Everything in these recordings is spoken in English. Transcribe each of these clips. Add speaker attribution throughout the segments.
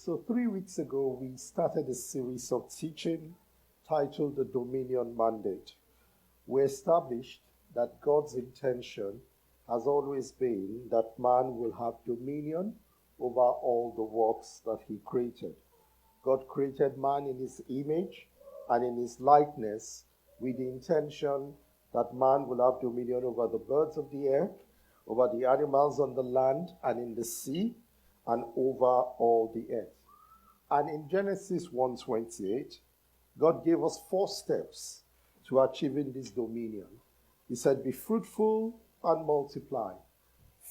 Speaker 1: So 3 weeks ago, we started a series of teaching titled The Dominion Mandate. We established that God's intention has always been that man will have dominion over all the works that he created. God created man in his image and in his likeness with the intention that man will have dominion over the birds of the air, over the animals on the land and in the sea, and over all the earth. And in Genesis 1:28, God gave us 4 steps to achieving this dominion. He said, be fruitful and multiply,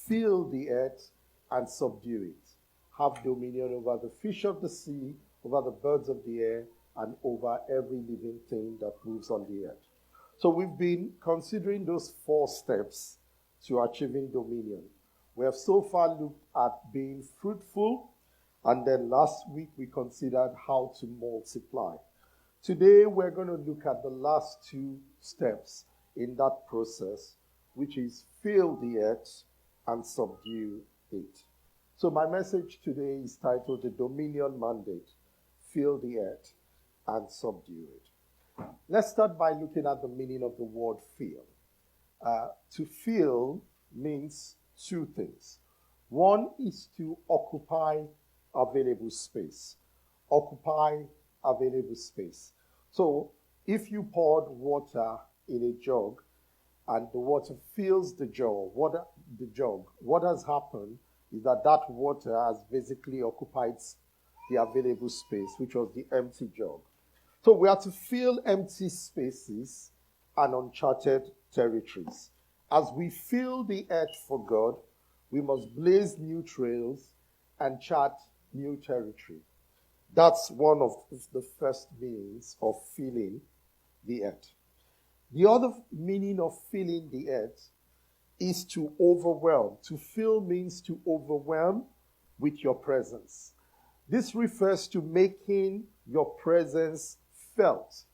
Speaker 1: fill the earth and subdue it, have dominion over the fish of the sea, over the birds of the air, and over every living thing that moves on the earth. So we've been considering those 4 steps to achieving dominion. We have so far looked at being fruitful, and then last week we considered how to multiply. Today we're going to look at the last 2 steps in that process, which is fill the earth and subdue it. So my message today is titled The Dominion Mandate, Fill the Earth and Subdue It. Let's start by looking at the meaning of the word fill. To fill means 2 things. One is to occupy available space. Occupy available space. So if you poured water in a jug and the water fills the jug, what has happened is that water has basically occupied the available space, which was the empty jug. So we are to fill empty spaces and uncharted territories. As we fill the earth for God, we must blaze new trails and chart new territory. That's one of the first meanings of filling the earth. The other meaning of filling the earth is to overwhelm. To fill means to overwhelm with your presence. This refers to making your presence felt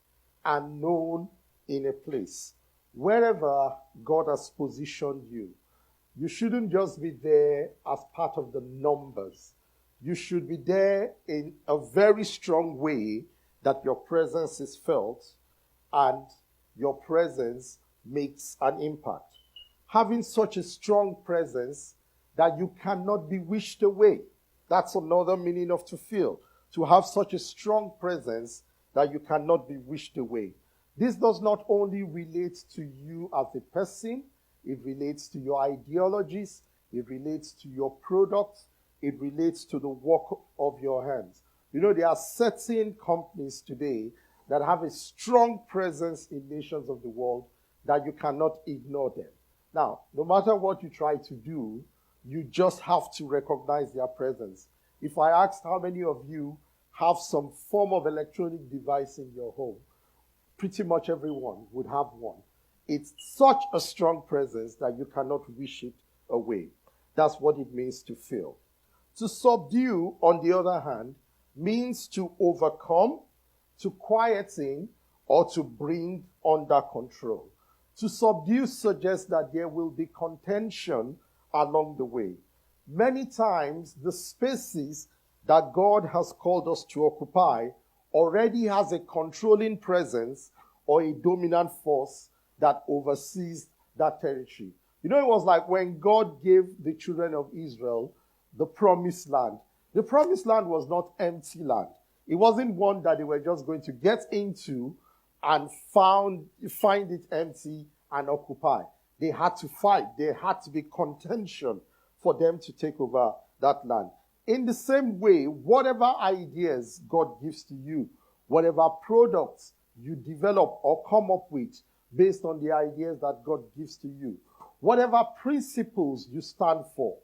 Speaker 1: and known in a place. Wherever God has positioned you, you shouldn't just be there as part of the numbers. You should be there in a very strong way that your presence is felt and your presence makes an impact. Having such a strong presence that you cannot be wished away. That's another meaning of to fill. To have such a strong presence that you cannot be wished away. This does not only relate to you as a person, it relates to your ideologies, it relates to your products, it relates to the work of your hands. You know, there are certain companies today that have a strong presence in nations of the world that you cannot ignore them. Now, no matter what you try to do, you just have to recognize their presence. If I asked how many of you have some form of electronic device in your home, pretty much everyone would have one. It's such a strong presence that you cannot wish it away. That's what it means to fill. To subdue, on the other hand, means to overcome, to quieten, or to bring under control. To subdue suggests that there will be contention along the way. Many times, the spaces that God has called us to occupy already has a controlling presence or a dominant force that oversees that territory. You know, it was like when God gave the children of Israel the promised land. The promised land was not empty land. It wasn't one that they were just going to get into and find it empty and occupy. They had to fight. There had to be contention for them to take over that land. In the same way, whatever ideas God gives to you, whatever products you develop or come up with based on the ideas that God gives to you, whatever principles you stand for,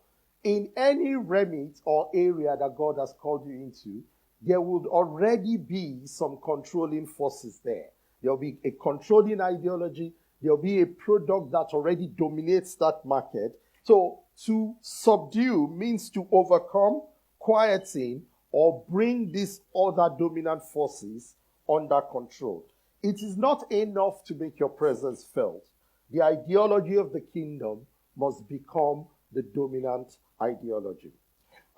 Speaker 1: in any remit or area that God has called you into, there would already be some controlling forces there. There will be a controlling ideology. There will be a product that already dominates that market. So to subdue means to overcome, quieten, or bring these other dominant forces under control. It is not enough to make your presence felt. The ideology of the kingdom must become the dominant ideology.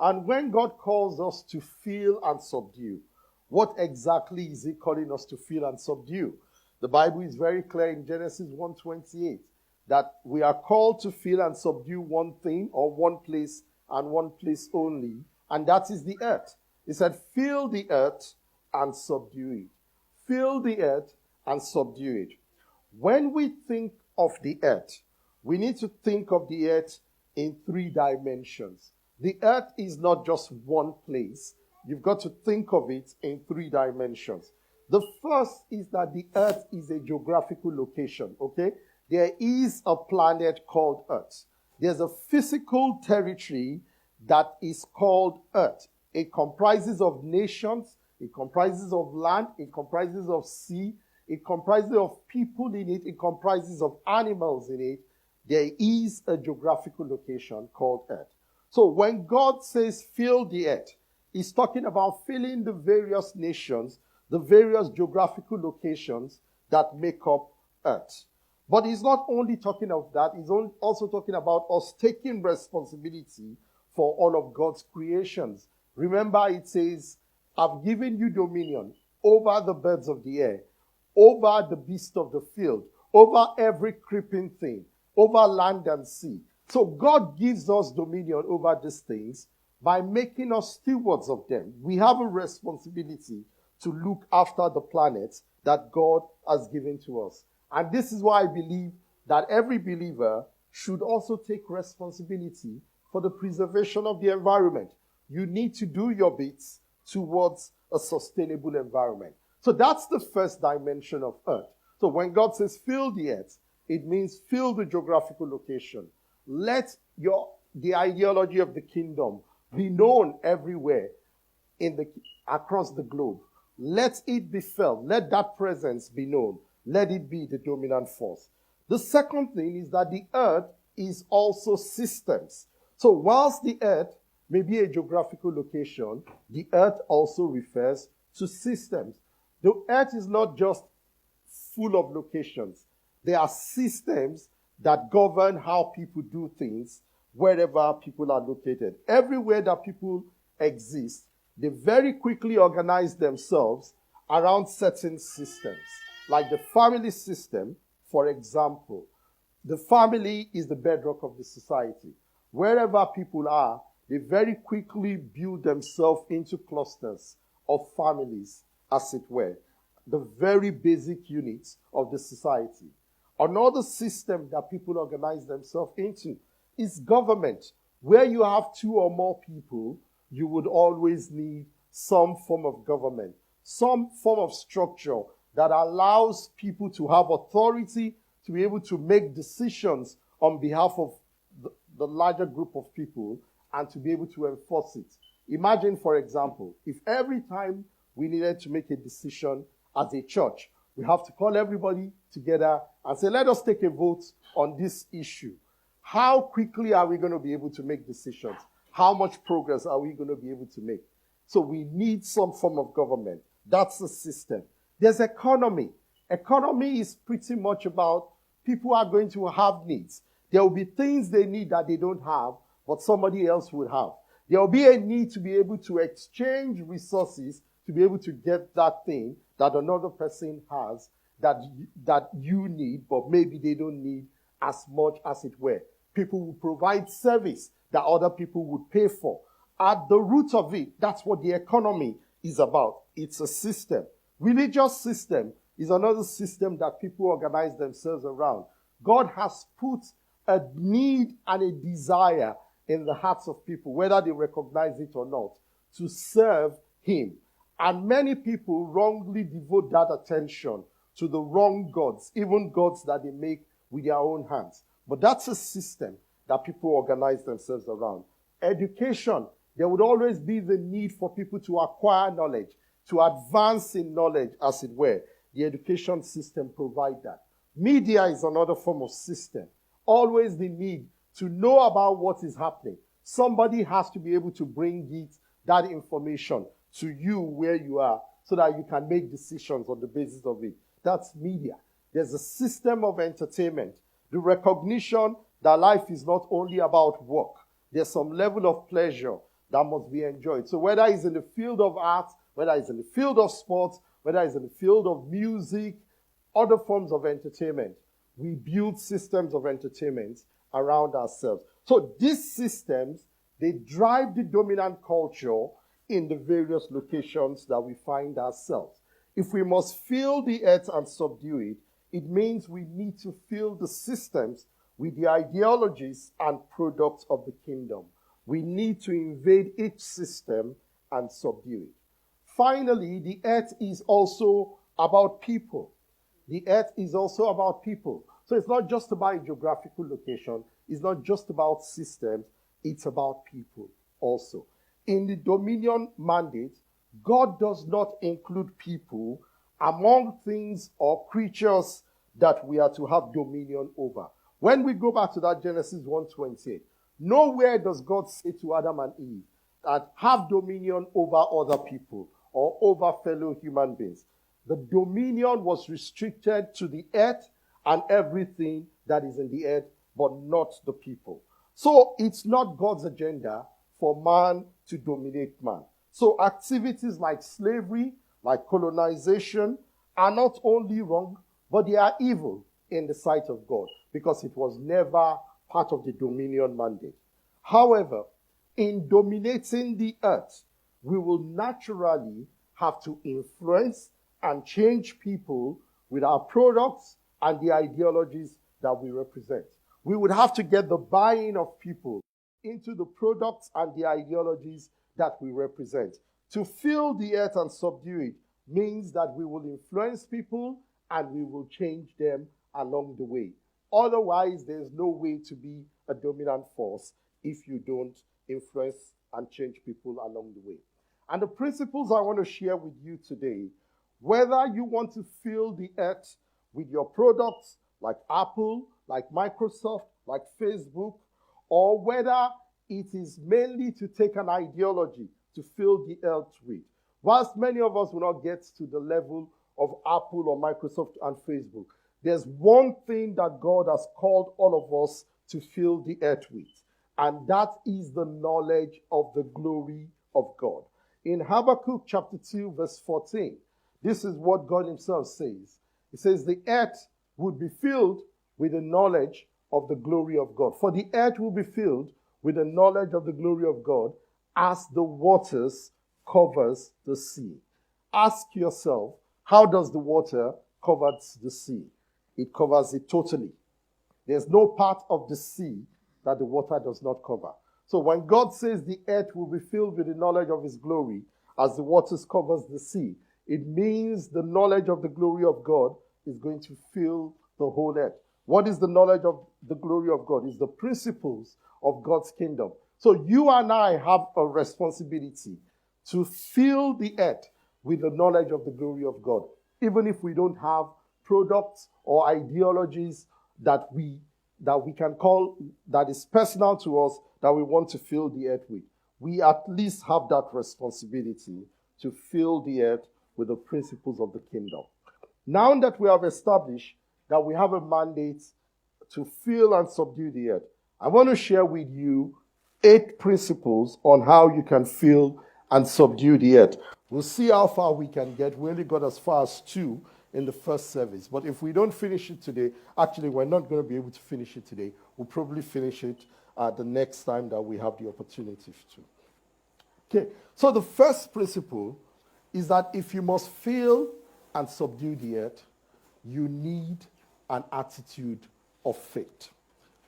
Speaker 1: And when God calls us to fill and subdue, what exactly is he calling us to fill and subdue? The Bible is very clear in Genesis 1:28 that we are called to fill and subdue one thing or one place and one place only, and that is the earth. He said, fill the earth and subdue it. Fill the earth and subdue it. When we think of the earth, we need to think of the earth in 3 dimensions. The earth is not just one place. You've got to think of it in 3 dimensions. The first is that the earth is a geographical location, okay? There is a planet called Earth. There's a physical territory that is called Earth. It comprises of nations, it comprises of land, it comprises of sea, it comprises of people in it, it comprises of animals in it. There is a geographical location called Earth. So when God says fill the earth, he's talking about filling the various nations, the various geographical locations that make up Earth. But he's not only talking of that, he's also talking about us taking responsibility for all of God's creations. Remember, it says, I've given you dominion over the birds of the air, over the beasts of the field, over every creeping thing, over land and sea. So God gives us dominion over these things by making us stewards of them. We have a responsibility to look after the planet that God has given to us. And this is why I believe that every believer should also take responsibility for the preservation of the environment. You need to do your bits towards a sustainable environment. So that's the first dimension of Earth. So when God says fill the earth, it means fill the geographical location. Let the ideology of the kingdom be known everywhere across the globe. Let it be felt. Let that presence be known. Let it be the dominant force. The second thing is that the earth is also systems. So whilst the earth may be a geographical location, the earth also refers to systems. The earth is not just full of locations. There are systems that govern how people do things wherever people are located. Everywhere that people exist, they very quickly organize themselves around certain systems. Like the family system, for example. The family is the bedrock of the society. Wherever people are, they very quickly build themselves into clusters of families, as it were. The very basic units of the society. Another system that people organize themselves into is government. Where you have 2 or more people, you would always need some form of government, some form of structure that allows people to have authority to be able to make decisions on behalf of the larger group of people and to be able to enforce it. Imagine, for example, if every time we needed to make a decision as a church, we have to call everybody together and say, let us take a vote on this issue. How quickly are we going to be able to make decisions? How much progress are we going to be able to make? So we need some form of government. That's the system. There's economy. Economy is pretty much about people are going to have needs. There will be things they need that they don't have, but somebody else would have. There will be a need to be able to exchange resources to be able to get that thing that another person has that you need, but maybe they don't need as much as it were. People will provide service that other people would pay for. At the root of it, that's what the economy is about. It's a system. Religious system is another system that people organize themselves around. God has put a need and a desire in the hearts of people, whether they recognize it or not, to serve him. And many people wrongly devote that attention to the wrong gods, even gods that they make with their own hands. But that's a system that people organize themselves around. Education, there would always be the need for people to acquire knowledge, to advance in knowledge, as it were. The education system provides that. Media is another form of system. Always the need to know about what is happening. Somebody has to be able to bring that information to you where you are so that you can make decisions on the basis of it. That's media. There's a system of entertainment. The recognition that life is not only about work. There's some level of pleasure that must be enjoyed. So whether it's in the field of art, whether it's in the field of sports, whether it's in the field of music, other forms of entertainment, we build systems of entertainment around ourselves. So these systems, they drive the dominant culture in the various locations that we find ourselves. If we must fill the earth and subdue it, it means we need to fill the systems with the ideologies and products of the kingdom. We need to invade each system and subdue it. Finally, the earth is also about people. The earth is also about people. So it's not just about a geographical location. It's not just about systems. It's about people also. In the dominion mandate, God does not include people among things or creatures that we are to have dominion over. When we go back to that Genesis 1:28, nowhere does God say to Adam and Eve that have dominion over other people or over fellow human beings. The dominion was restricted to the earth and everything that is in the earth, but not the people. So it's not God's agenda for man to dominate man. So activities like slavery, like colonization, are not only wrong, but they are evil in the sight of God because it was never part of the dominion mandate. However, in dominating the earth, we will naturally have to influence and change people with our products and the ideologies that we represent. We would have to get the buy-in of people into the products and the ideologies that we represent. To fill the earth and subdue it means that we will influence people and we will change them along the way. Otherwise, there's no way to be a dominant force if you don't influence and change people along the way. And the principles I want to share with you today, whether you want to fill the earth with your products like Apple, like Microsoft, like Facebook, or whether it is mainly to take an ideology to fill the earth with. Whilst many of us will not get to the level of Apple or Microsoft and Facebook, there's one thing that God has called all of us to fill the earth with, and that is the knowledge of the glory of God. In Habakkuk chapter 2, verse 14, this is what God himself says. He says, the earth would be filled with the knowledge of the glory of God. For the earth will be filled with the knowledge of the glory of God as the waters covers the sea. Ask yourself, how does the water cover the sea? It covers it totally. There's no part of the sea that the water does not cover. So when God says the earth will be filled with the knowledge of his glory as the waters covers the sea, it means the knowledge of the glory of God is going to fill the whole earth. What is the knowledge of the glory of God? It's the principles of God's kingdom. So you and I have a responsibility to fill the earth with the knowledge of the glory of God, even if we don't have products or ideologies that we can call, that is personal to us, that we want to fill the earth with. We at least have that responsibility to fill the earth with the principles of the kingdom. Now that we have established that we have a mandate to fill and subdue the earth, I want to share with you 8 principles on how you can fill and subdue the earth. We'll see how far we can get. We only got as far as 2 in the first service. But if we don't finish it today, actually we're not going to be able to finish it today. We'll probably finish it the next time that we have the opportunity to. Okay, so the first principle is that if you must fill and subdue the earth, you need an attitude of faith.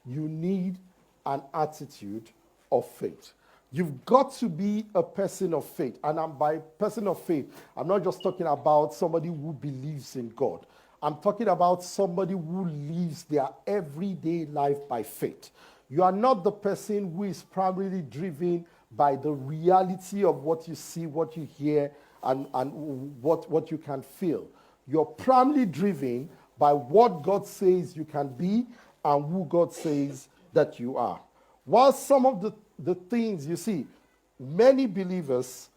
Speaker 1: You need an attitude of faith. You've got to be a person of faith. And by person of faith, I'm not just talking about somebody who believes in God. I'm talking about somebody who lives their everyday life by faith. You are not the person who is primarily driven by the reality of what you see, what you hear, and what you can feel. You're primarily driven by what God says you can be and who God says that you are. While some of the things you see, many believers,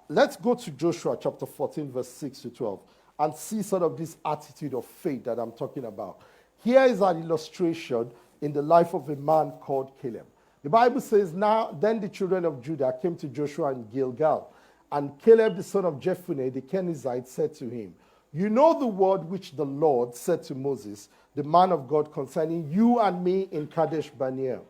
Speaker 1: let's go to Joshua chapter 14, verse 6 to 12, and see sort of this attitude of faith that I'm talking about. Here is an illustration in the life of a man called Caleb. The Bible says, now then the children of Judah came to Joshua in Gilgal, and Caleb the son of Jephunneh the Kenizzite said to him, you know the word which the Lord said to Moses, the man of God, concerning you and me in Kadesh Barnea.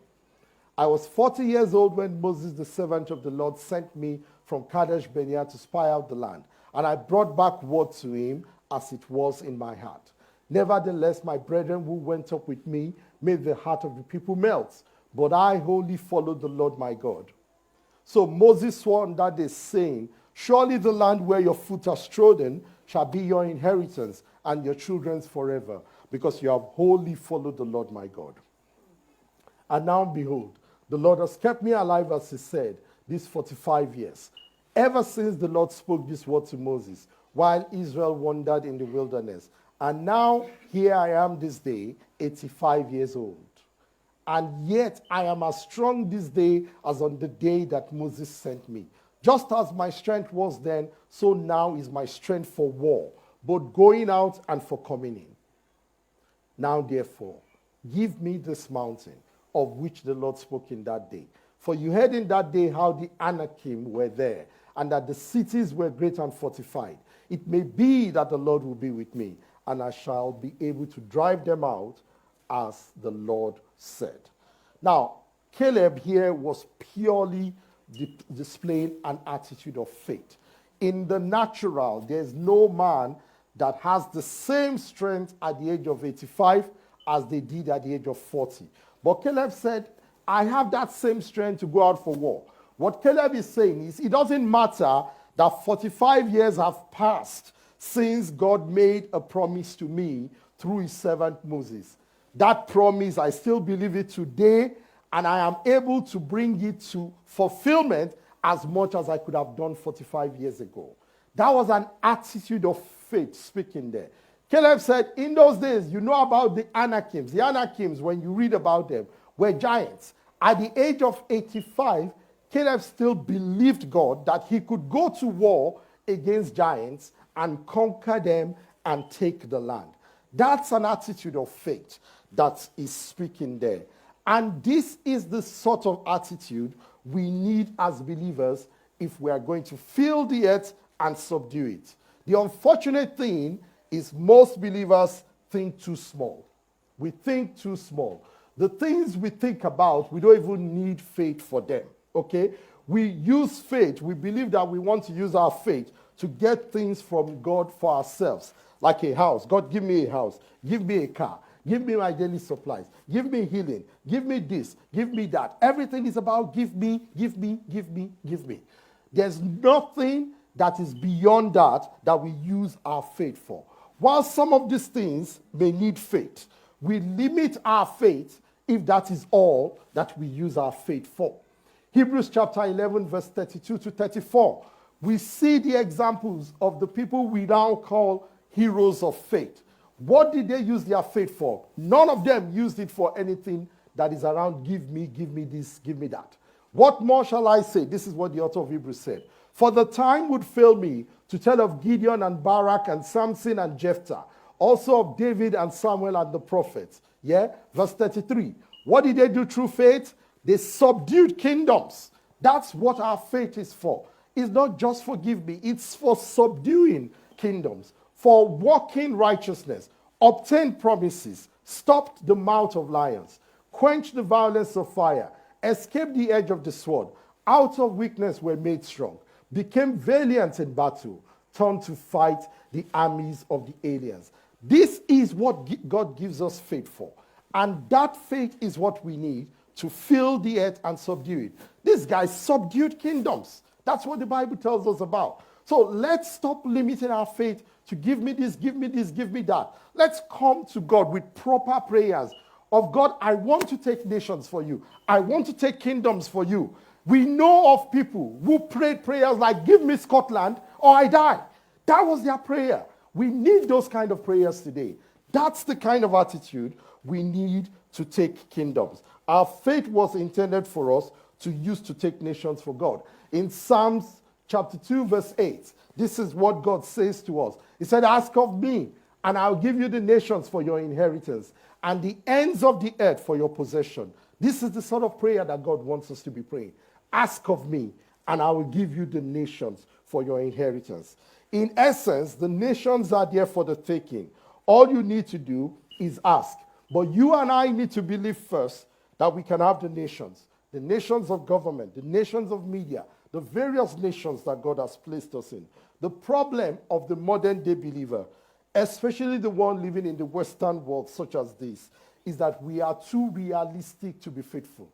Speaker 1: I was 40 years old when Moses, the servant of the Lord, sent me from Kadesh Barnea to spy out the land, and I brought back word to him as it was in my heart. Nevertheless, my brethren who went up with me made the heart of the people melt, but I wholly followed the Lord my God. So Moses swore on that day, saying, surely the land where your foot has trodden shall be your inheritance and your children's forever, because you have wholly followed the Lord my God. And now behold, the Lord has kept me alive, as he said, these 45 years, ever since the Lord spoke this word to Moses, while Israel wandered in the wilderness. And now here I am this day, 85 years old. And yet I am as strong this day as on the day that Moses sent me. Just as my strength was then, so now is my strength for war, both going out and for coming in. Now therefore, give me this mountain, of which the Lord spoke in that day. For you heard in that day how the Anakim were there, and that the cities were great and fortified. It may be that the Lord will be with me, and I shall be able to drive them out, as the Lord said. Now, Caleb here was purely displaying an attitude of faith. In the natural, there's no man that has the same strength at the age of 85 as they did at the age of 40. But Caleb said, I have that same strength to go out for war. What Caleb is saying is, it doesn't matter that 45 years have passed since God made a promise to me through his servant Moses. That promise, I still believe it today, and I am able to bring it to fulfillment as much as I could have done 45 years ago. That was an attitude of faith speaking there. Caleb said, in those days, you know about the Anakims. The Anakims, when you read about them, were giants. At the age of 85, Caleb still believed God that he could go to war against giants and conquer them and take the land. That's an attitude of faith that is speaking there. And this is the sort of attitude we need as believers if we are going to fill the earth and subdue it. The unfortunate thing is most believers think too small. We think too small. The things we think about, we don't even need faith for them, okay? We use faith. We believe that we want to use our faith to get things from God for ourselves, like a house. God, give me a house. Give me a car. Give me my daily supplies. Give me healing. Give me this. Give me that. Everything is about give me, give me, give me, give me. There's nothing that is beyond that we use our faith for. While some of these things may need faith, we limit our faith if that is all that we use our faith for. Hebrews chapter 11, verse 32 to 34. We see the examples of the people we now call heroes of faith. What did they use their faith for? None of them used it for anything that is around give me this, give me that. What more shall I say? This is what the author of Hebrews said. For the time would fail me to tell of Gideon and Barak and Samson and Jephthah, also of David and Samuel and the prophets. Yeah? Verse 33. What did they do through faith? They subdued kingdoms. That's what our faith is for. It's not just for give me. It's for subduing kingdoms, for walking righteousness, obtained promises, stopped the mouth of lions, quenched the violence of fire, escaped the edge of the sword, out of weakness were made strong, became valiant in battle, turned to fight the armies of the aliens. This is what God gives us faith for. And that faith is what we need to fill the earth and subdue it. These guys subdued kingdoms. That's what the Bible tells us about. So let's stop limiting our faith to give me this, give me this, give me that. Let's come to God with proper prayers of God, I want to take nations for you. I want to take kingdoms for you. We know of people who prayed prayers like, give me Scotland or I die. That was their prayer. We need those kind of prayers today. That's the kind of attitude we need to take kingdoms. Our faith was intended for us to use to take nations for God. In Psalms chapter 2, verse 8, this is what God says to us. He said, ask of me, and I'll give you the nations for your inheritance, and the ends of the earth for your possession. This is the sort of prayer that God wants us to be praying. Ask of me, and I will give you the nations for your inheritance. In essence, the nations are there for the taking. All you need to do is ask. But you and I need to believe first that we can have the nations of government, the nations of media, the various nations that God has placed us in. The problem of the modern day believer, especially the one living in the Western world such as this, is that we are too realistic to be faithful.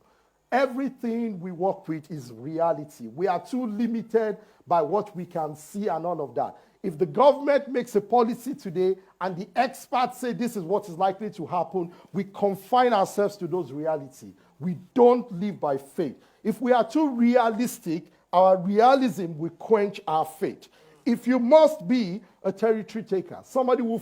Speaker 1: Everything we work with is reality. We are too limited by what we can see and all of that. If the government makes a policy today and the experts say this is what is likely to happen, we confine ourselves to those realities. We don't live by faith. If we are too realistic, our realism will quench our faith. If you must be a territory taker, somebody who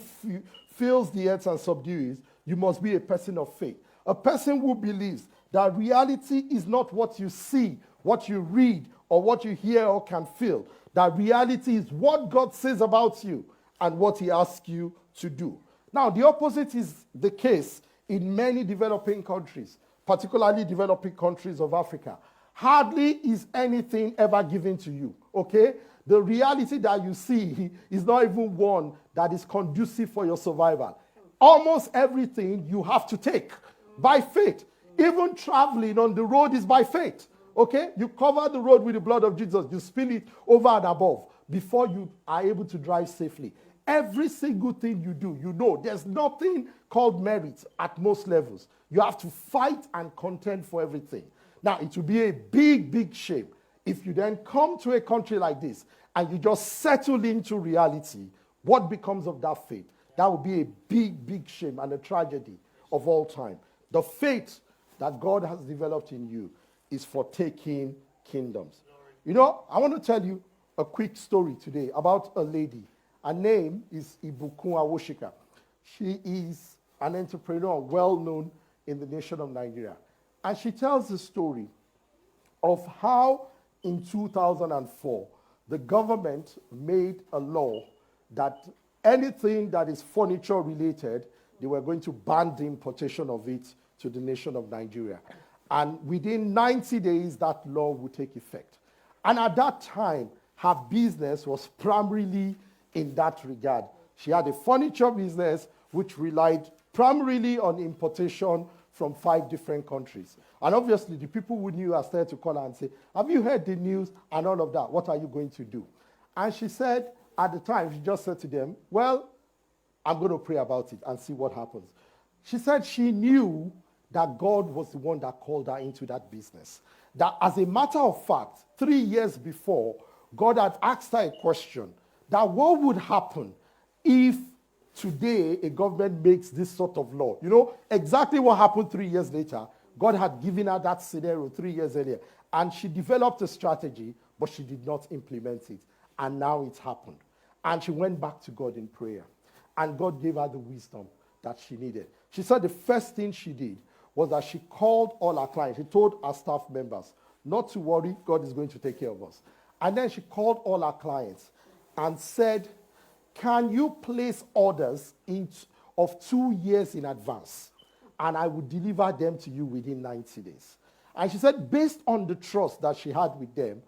Speaker 1: fills the earth and subdues, you must be a person of faith. A person who believes that reality is not what you see, what you read, or what you hear or can feel. That reality is what God says about you and what he asks you to do. Now, the opposite is the case in many developing countries, particularly developing countries of Africa. Hardly is anything ever given to you, okay? The reality that you see is not even one that is conducive for your survival. Almost everything you have to take by faith. Even traveling on the road is by faith. Okay? You cover the road with the blood of Jesus. You spill it over and above before you are able to drive safely. Every single thing you do, you know, there's nothing called merit at most levels. You have to fight and contend for everything. Now, it will be a big, big shame if you then come to a country like this and you just settle into reality. What becomes of that faith? That would be a big, big shame and a tragedy of all time. The faith that God has developed in you is for taking kingdoms. You know, I want to tell you a quick story today about a lady. Her name is Ibukun Awoshika. She is an entrepreneur well known in the nation of Nigeria. And she tells the story of how in 2004, the government made a law that anything that is furniture related, they were going to ban the importation of it to the nation of Nigeria. And within 90 days, that law would take effect. And at that time, her business was primarily in that regard. She had a furniture business which relied primarily on importation from 5 different countries. And obviously, the people who knew her started to call her and say, have you heard the news and all of that? What are you going to do? And she said, at the time, she just said to them, well, I'm going to pray about it and see what happens. She said she knew that God was the one that called her into that business. That as a matter of fact, 3 years before, God had asked her a question, that what would happen if today a government makes this sort of law? You know, exactly what happened 3 years later. God had given her that scenario 3 years earlier. And she developed a strategy, but she did not implement it. And now it's happened. And she went back to God in prayer. And God gave her the wisdom that she needed. She said the first thing she did was that she called all her clients. She told her staff members, not to worry, God is going to take care of us. And then she called all her clients and said, can you place orders of 2 years in advance? And I will deliver them to you within 90 days. And she said, based on the trust that she had with them,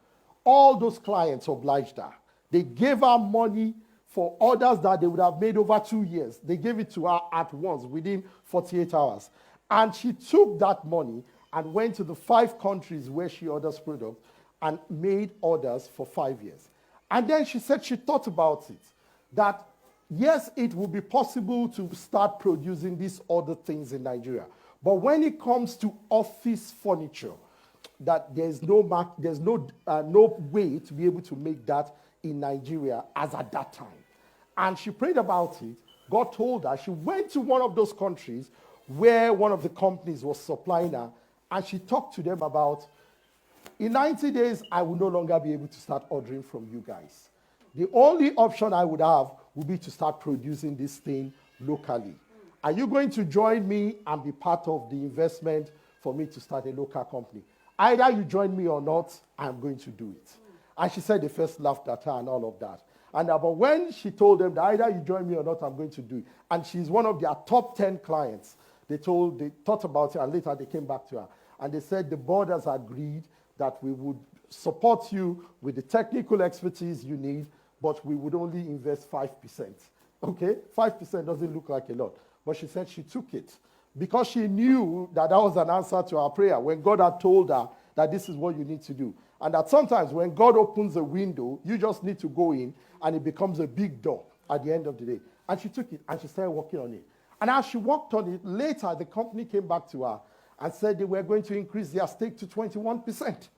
Speaker 1: all those clients obliged her. They gave her money for orders that they would have made over 2 years. They gave it to her at once, within 48 hours. And she took that money and went to the 5 countries where she orders products and made orders for 5 years. And then she said she thought about it, that yes, it would be possible to start producing these other things in Nigeria. But when it comes to office furniture, that there's no way to be able to make that in Nigeria as at that time. And she prayed about it. God told her. She went to one of those countries where one of the companies was supplying her, and she talked to them about, in 90 days, I will no longer be able to start ordering from you guys. The only option I would have would be to start producing this thing locally. Are you going to join me and be part of the investment for me to start a local company? Either you join me or not, I'm going to do it. And she said they first laughed at her and all of that. And but when she told them that either you join me or not, I'm going to do it. And she's one of their top 10 clients. They thought about it, and later they came back to her. and they said the board has agreed that we would support you with the technical expertise you need, but we would only invest 5%. Okay? 5% doesn't look like a lot. But she said she took it because she knew that that was an answer to our prayer when God had told her that this is what you need to do. And that sometimes when God opens a window, you just need to go in and it becomes a big door at the end of the day. And she took it and she started working on it. And as she worked on it, later the company came back to her and said they were going to increase their stake to 21%.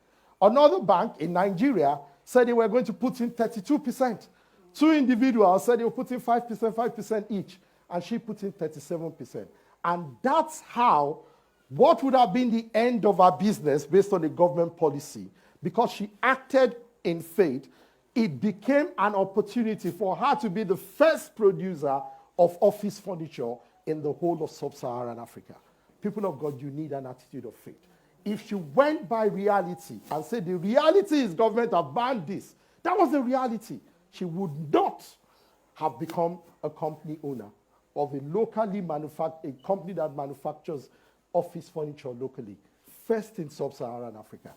Speaker 1: Another bank in Nigeria said they were going to put in 32%. Two individuals said they were putting 5%, 5% each. And she put in 37%. And that's how what would have been the end of her business based on the government policy, because she acted in faith, it became an opportunity for her to be the first producer of office furniture in the whole of sub-Saharan Africa. People of God, you need an attitude of faith. If she went by reality and said the reality is government have banned this, that was the reality, she would not have become a company owner of a a company that manufactures office furniture locally, first in sub-Saharan Africa.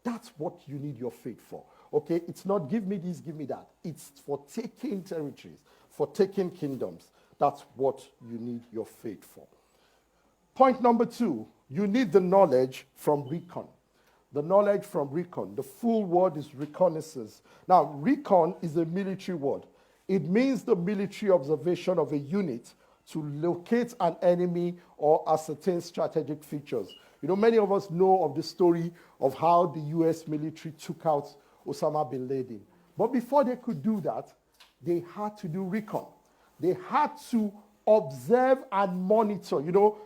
Speaker 1: That's what you need your faith for. Okay, it's not give me this, give me that. It's for taking territories, for taking kingdoms. That's what you need your faith for. Point number 2, you need the knowledge from recon. The knowledge from recon. The full word is reconnaissance. Now, recon is a military word. It means the military observation of a unit to locate an enemy or ascertain strategic features. You know, many of us know of the story of how the US military took out Osama bin Laden. But before they could do that, they had to do recon. They had to observe and monitor. You know,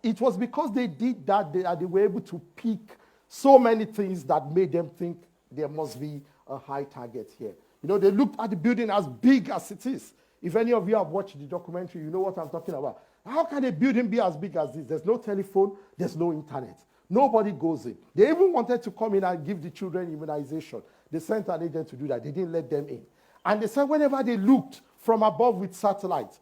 Speaker 1: it was because they did that they were able to pick so many things that made them think there must be a high target here. You know, they looked at the building as big as it is. If any of you have watched the documentary, you know what I'm talking about. How can a building be as big as this? There's no telephone, there's no internet. Nobody goes in. They even wanted to come in and give the children immunization. They sent an agent to do that. They didn't let them in. And they said whenever they looked from above with satellites,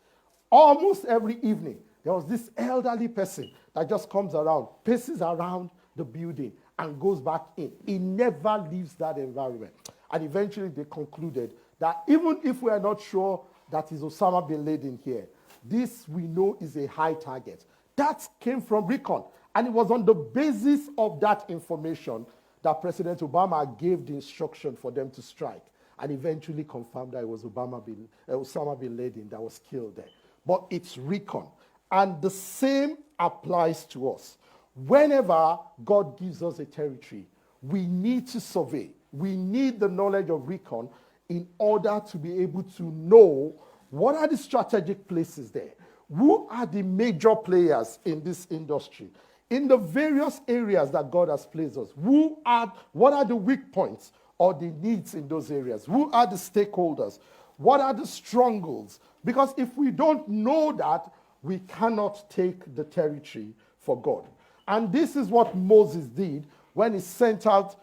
Speaker 1: almost every evening, there was this elderly person that just comes around, paces around the building, and goes back in. He never leaves that environment. And eventually they concluded that even if we are not sure that is Osama bin Laden here, this we know is a high target. That came from recon. And it was on the basis of that information that President Obama gave the instruction for them to strike and eventually confirmed that it was Osama bin Laden that was killed there. But it's recon. And the same applies to us. Whenever God gives us a territory, we need to survey. We need the knowledge of recon in order to be able to know what are the strategic places there. Who are the major players in this industry? In the various areas that God has placed us, what are the weak points or the needs in those areas? Who are the stakeholders? What are the strongholds? Because if we don't know that, we cannot take the territory for God. And this is what Moses did when he sent out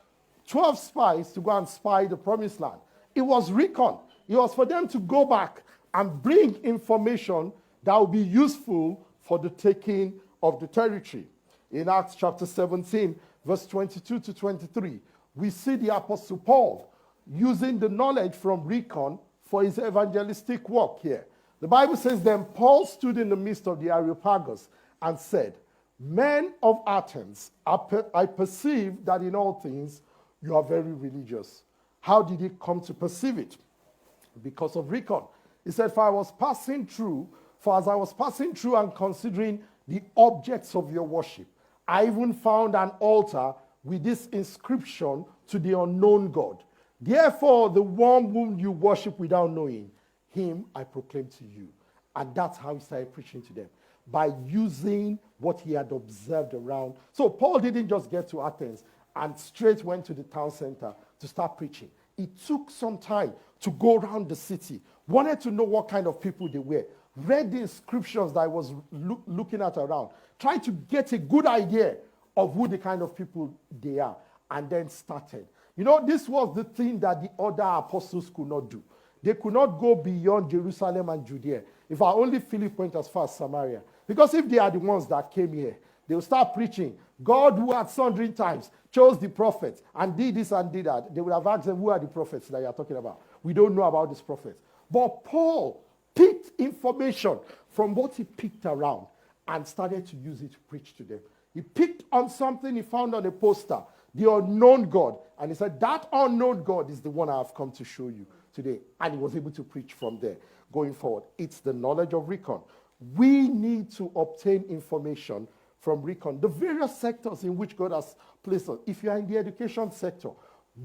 Speaker 1: 12 spies to go and spy the promised land. It was recon. It was for them to go back and bring information that will be useful for the taking of the territory. In Acts chapter 17, verse 22 to 23, we see the Apostle Paul using the knowledge from recon for his evangelistic work here. The Bible says, then Paul stood in the midst of the Areopagus and said, men of Athens, I perceive that in all things you are very religious. How did he come to perceive it? Because of recon. He said, for as I was passing through and considering the objects of your worship, I even found an altar with this inscription to the unknown God. Therefore, the one whom you worship without knowing, him I proclaim to you. And that's how he started preaching to them, by using what he had observed around. So Paul didn't just get to Athens and straight went to the town center to start preaching. It took some time to go around the city, wanted to know what kind of people they were, read the inscriptions that I was looking at around, tried to get a good idea of who the kind of people they are, and then started. You know, this was the thing that the other apostles could not do. They could not go beyond Jerusalem and Judea. If only Philip went as far as Samaria. Because if they are the ones that came here, They'll start preaching. God, who at sundry times chose the prophets and did this and did that. They would have asked them, who are the prophets that you're talking about? We don't know about these prophets. But Paul picked information from what he picked around and started to use it to preach to them. He picked on something he found on a poster, the unknown God. And he said, that unknown God is the one I have come to show you today. And he was able to preach from there going forward. It's the knowledge of recon. We need to obtain information from recon. The various sectors in which God has placed us. If you are in the education sector,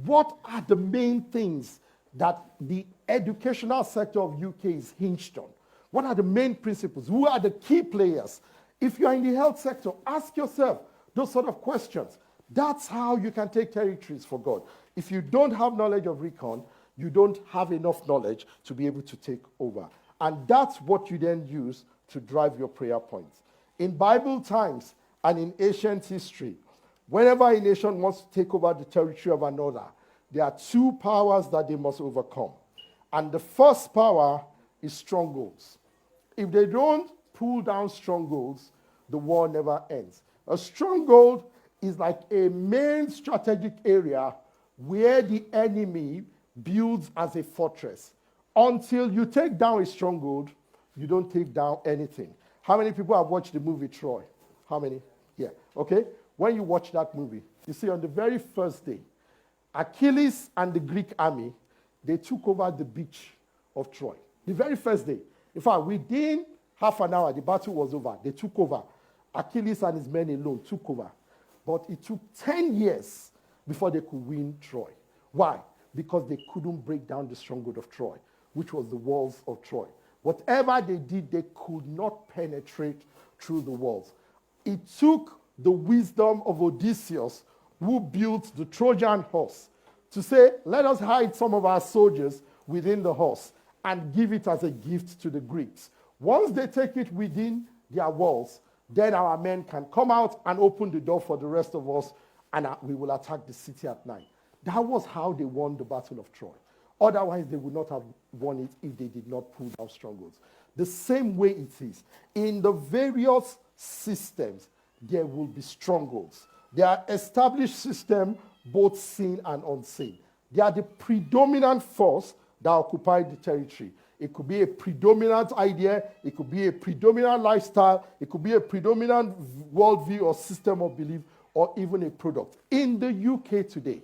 Speaker 1: what are the main things that the educational sector of UK is hinged on? What are the main principles? Who are the key players? If you are in the health sector, ask yourself those sort of questions. That's how you can take territories for God. If you don't have knowledge of recon, you don't have enough knowledge to be able to take over. And that's what you then use to drive your prayer points. In Bible times and in ancient history, whenever a nation wants to take over the territory of another, there are two powers that they must overcome. And the first power is strongholds. If they don't pull down strongholds, the war never ends. A stronghold is like a main strategic area where the enemy builds as a fortress. Until you take down a stronghold, you don't take down anything. How many people have watched the movie Troy? How many? Yeah, okay. When you watch that movie, you see on the very first day, Achilles and the Greek army, they took over the beach of Troy. The very first day. In fact, within half an hour, the battle was over. They took over. Achilles and his men alone took over. But it took 10 years before they could win Troy. Why? Because they couldn't break down the stronghold of Troy, which was the walls of Troy. Whatever they did, they could not penetrate through the walls. It took the wisdom of Odysseus, who built the Trojan horse, to say, let us hide some of our soldiers within the horse and give it as a gift to the Greeks. Once they take it within their walls, then our men can come out and open the door for the rest of us, and we will attack the city at night. That was how they won the Battle of Troy. Otherwise, they would not have won it if they did not pull down strongholds. The same way it is. In the various systems, there will be strongholds. There are established systems, both seen and unseen. They are the predominant force that occupy the territory. It could be a predominant idea, it could be a predominant lifestyle, it could be a predominant worldview or system of belief, or even a product. In the UK today,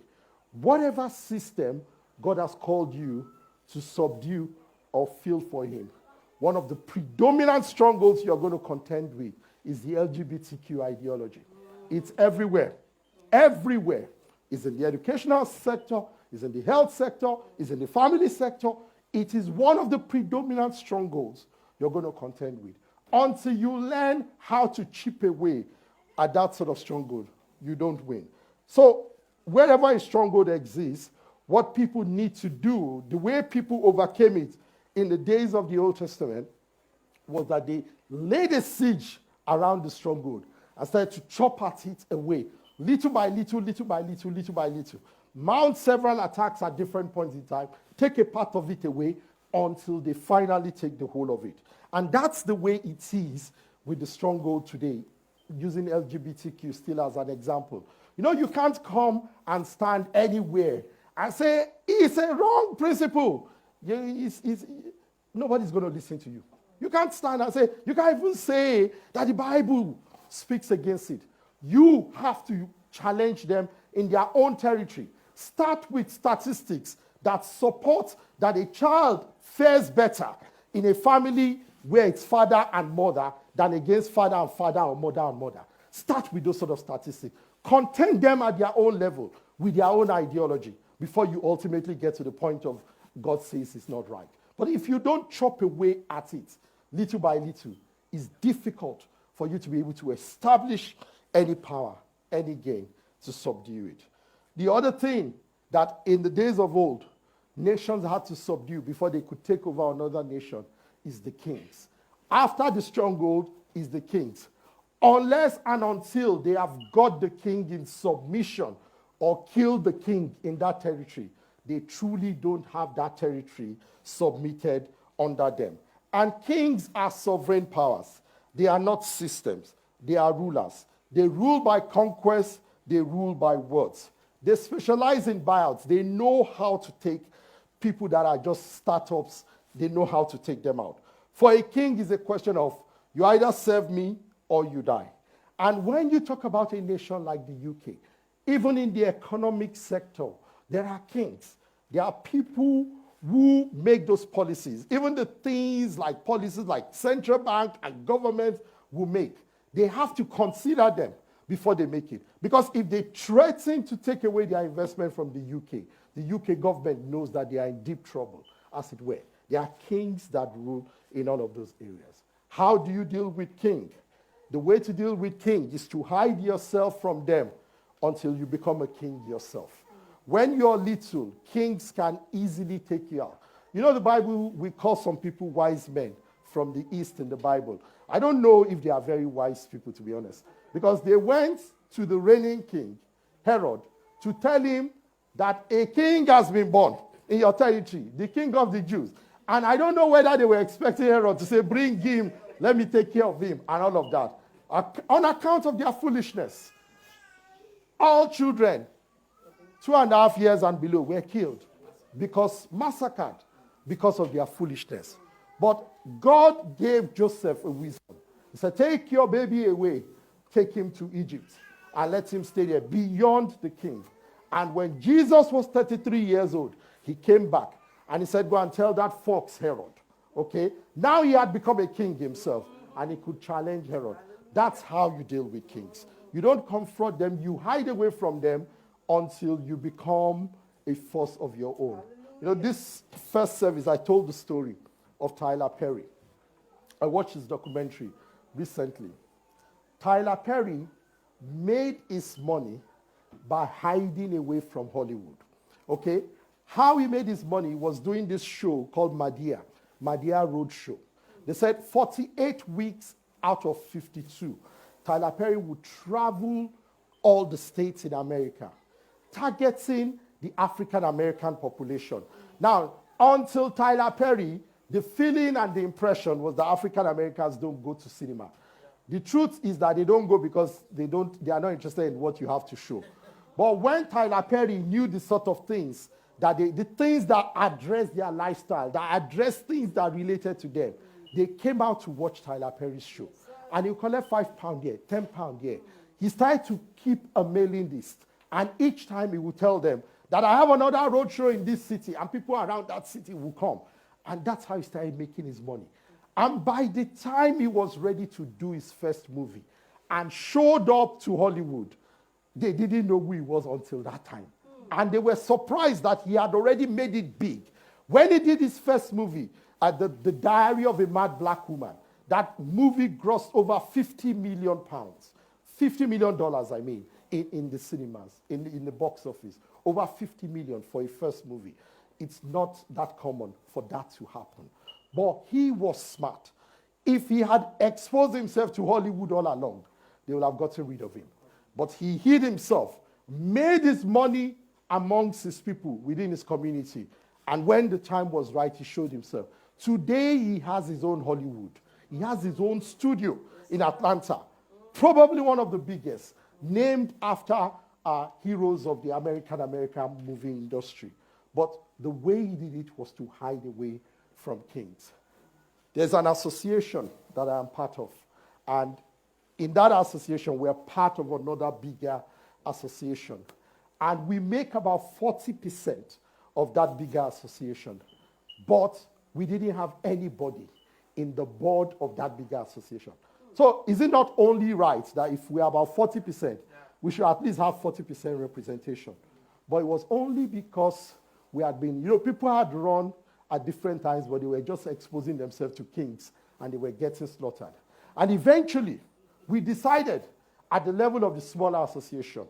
Speaker 1: whatever system God has called you to subdue or fill for him, one of the predominant strongholds you're going to contend with is the LGBTQ ideology. It's everywhere. Everywhere. It's in the educational sector, it's in the health sector, it's in the family sector. It is one of the predominant strongholds you're going to contend with. Until you learn how to chip away at that sort of stronghold, you don't win. So wherever a stronghold exists, what people need to do, the way people overcame it in the days of the Old Testament, was that they laid a siege around the stronghold and started to chop at it away, little by little, little by little, little by little. Mount several attacks at different points in time, take a part of it away until they finally take the whole of it. And that's the way it is with the stronghold today, using LGBTQ still as an example. You know, you can't come and stand anywhere and say, it's a wrong principle. Nobody's going to listen to you. You can't stand and say, you can't even say that the Bible speaks against it. You have to challenge them in their own territory. Start with statistics that support that a child fares better in a family where it's father and mother than against father and father or mother and mother. Start with those sort of statistics. Contend them at their own level with their own ideology before you ultimately get to the point of God says it's not right. But if you don't chop away at it little by little, it's difficult for you to be able to establish any power, any gain to subdue it. The other thing that in the days of old, nations had to subdue before they could take over another nation is the kings. After the stronghold is the kings. Unless and until they have got the king in submission or killed the king in that territory, they truly don't have that territory submitted under them. And kings are sovereign powers. They are not systems. They are rulers. They rule by conquest. They rule by words. They specialize in buyouts. They know how to take people that are just startups. They know how to take them out. For a king, it's a question of you either serve me or you die. And when you talk about a nation like the UK, even in the economic sector, there are kings. There are people who make those policies. Even the things like policies like central bank and government will make. They have to consider them before they make it. Because if they threaten to take away their investment from the UK government knows that they are in deep trouble, as it were. There are kings that rule in all of those areas. How do you deal with king? The way to deal with king is to hide yourself from them until you become a king yourself. When you're little, kings can easily take you out. You know, the Bible, we call some people wise men from the East in the Bible. I don't know if they are very wise people, to be honest, because they went to the reigning king, Herod, to tell him that a king has been born in your territory, the king of the Jews. And I don't know whether they were expecting Herod to say, bring him, let me take care of him, and all of that. On account of their foolishness, all children 2.5 years and below were killed, massacred, because of their foolishness. But God gave Joseph a wisdom. He said, take your baby away, take him to Egypt, and let him stay there beyond the king. And when Jesus was 33 years old, he came back, and he said, go and tell that fox Herod. Okay? Now he had become a king himself, and he could challenge Herod. That's how you deal with kings. You don't confront them, you hide away from them until you become a force of your own. You know, this first service, I told the story of Tyler Perry. I watched his documentary recently. Tyler Perry made his money by hiding away from Hollywood. Okay? How he made his money was doing this show called Madea Road Show. They said 48 weeks out of 52, Tyler Perry would travel all the states in America, targeting the African American population. Now, until Tyler Perry, the feeling and the impression was that African Americans don't go to cinema. The truth is that they don't go because they are not interested in what you have to show. But when Tyler Perry knew the sort of things, the things that address their lifestyle, that address things that related to them, they came out to watch Tyler Perry's show. And he'll collect £5 here, £10 here. He started to keep a mailing list. And each time he would tell them that I have another road show in this city, and people around that city will come. And that's how he started making his money. And by the time he was ready to do his first movie and showed up to Hollywood, they didn't know who he was until that time. And they were surprised that he had already made it big. When he did his first movie, The Diary of a Mad Black Woman, that movie grossed over £50 million. $50 million, I mean, in the cinemas, in the box office. Over 50 million for a first movie. It's not that common for that to happen. But he was smart. If he had exposed himself to Hollywood all along, they would have gotten rid of him. But he hid himself, made his money amongst his people within his community. And when the time was right, he showed himself. Today, he has his own Hollywood. He has his own studio in Atlanta, probably one of the biggest, named after heroes of the American movie industry. But the way he did it was to hide away from kings. There's an association that I am part of. And in that association, we're part of another bigger association. And we make about 40% of that bigger association. But we didn't have anybody in the board of that bigger association. So is it not only right that if we are about 40%, we should at least have 40% representation? But it was only because we had been, people had run at different times, but they were just exposing themselves to kings, and they were getting slaughtered. And eventually, we decided at the level of the smaller association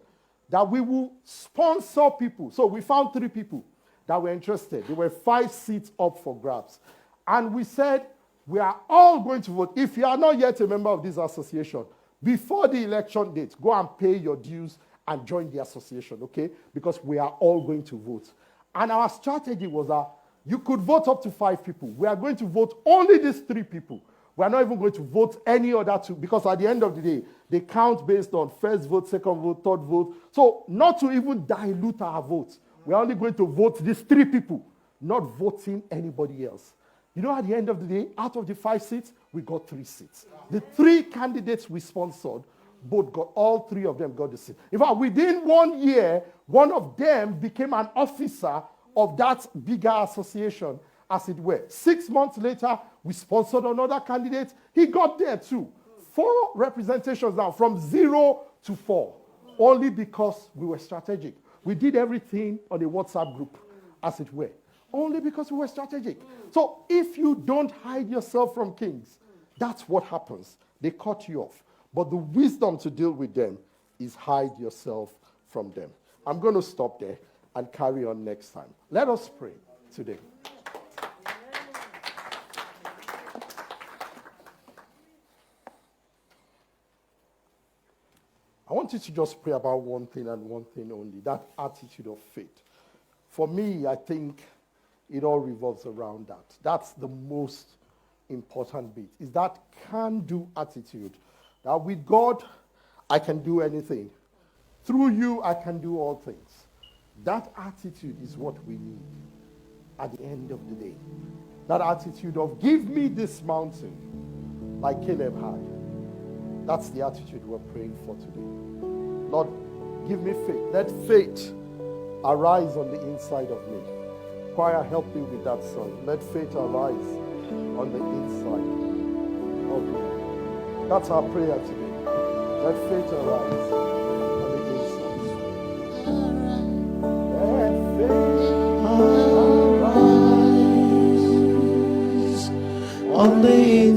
Speaker 1: that we will sponsor people. So we found 3 people that were interested. There were 5 seats up for grabs. And we said, we are all going to vote. If you are not yet a member of this association, before the election date, go and pay your dues and join the association, okay? Because we are all going to vote. And our strategy was that you could vote up to 5 people. We are going to vote only these 3 people. We are not even going to vote any other two, because at the end of the day, they count based on first vote, second vote, third vote. So not to even dilute our votes, we're only going to vote these 3 people, not voting anybody else. You know, at the end of the day, out of the 5 seats, we got 3 seats. The 3 candidates we sponsored, all 3 of them got the seat. In fact, within 1 year, one of them became an officer of that bigger association, as it were. 6 months later, we sponsored another candidate. He got there too. 4 representations now, from 0 to 4, only because we were strategic. We did everything on a WhatsApp group, as it were, only because we were strategic. So if you don't hide yourself from kings, that's what happens. They cut you off. But the wisdom to deal with them is hide yourself from them. I'm going to stop there and carry on next time. Let us pray today. I want you to just pray about one thing and one thing only, that attitude of faith. For me, I think it all revolves around that. That's the most important bit, is that can-do attitude. That with God, I can do anything. Through you, I can do all things. That attitude is what we need at the end of the day. That attitude of, give me this mountain, like Caleb had. That's the attitude we're praying for today. Lord, give me faith. Let faith arise on the inside of me. Choir, help me with that song. Let faith arise on the inside of me. That's our prayer today. Let faith arise on the inside. Let faith arise on the inside.